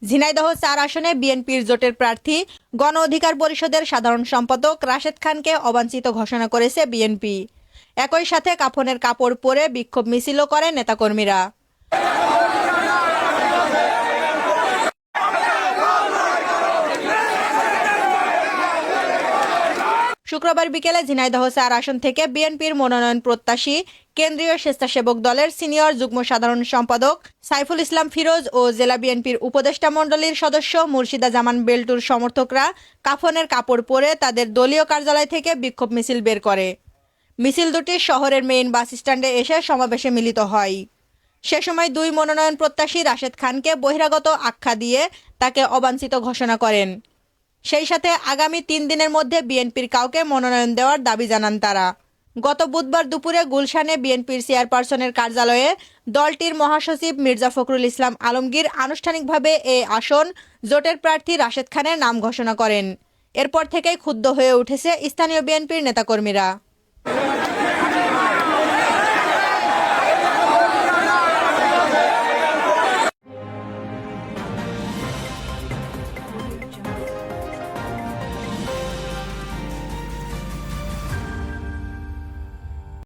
ঝিনাইদহ ৪ আসনে বিএনপির জোটের প্রার্থী গণ অধিকার পরিষদের সাধারণ সম্পাদক রাশেদ খানকে অবাঞ্ছিত ঘোষণা করেছে বিএনপি। একই সাথে কাফনের কাপড় পরে বিক্ষোভ মিছিলও করে নেতাকর্মীরা। শুক্রবার বিকেলে ঝিনাইদহ ৪ আসন থেকে বিএনপির মনোনয়ন প্রত্যাশী কেন্দ্রীয় স্বেচ্ছাসেবক দলের সিনিয়র যুগ্ম সাধারণ সম্পাদক সাইফুল ইসলাম ফিরোজ ও জেলা বিএনপির উপদেষ্টা মণ্ডলীর সদস্য মুর্শিদা জামান বেল্টুর সমর্থকরা কাফনের কাপড় পরে তাদের দলীয় কার্যালয় থেকে বিক্ষোভ মিছিল বের করে। মিছিল দুটি শহরের মেইন বাস স্ট্যান্ডে এসে সমাবেশে মিলিত হয়। সে সময় দুই মনোনয়ন প্রত্যাশী রাশেদ খানকে বহিরাগত আখ্যা দিয়ে তাকে অবাঞ্ছিত ঘোষণা করেন। সেই সাথে আগামী ৩ দিনের মধ্যে বিএনপির কাউকে মনোনয়ন দেওয়ার দাবি জানান তারা। গত বুধবার দুপুরে গুলশানে বিএনপির চেয়ারপারসনের কার্যালয়ে দলটির মহাসচিব মির্জা ফখরুল ইসলাম আলমগীর আনুষ্ঠানিকভাবে এই আসন জোটের প্রার্থী রাশেদ খানের নাম ঘোষণা করেন। এরপর থেকেই ক্ষুব্ধ হয়ে উঠেছে স্থানীয় বিএনপির নেতাকর্মীরা।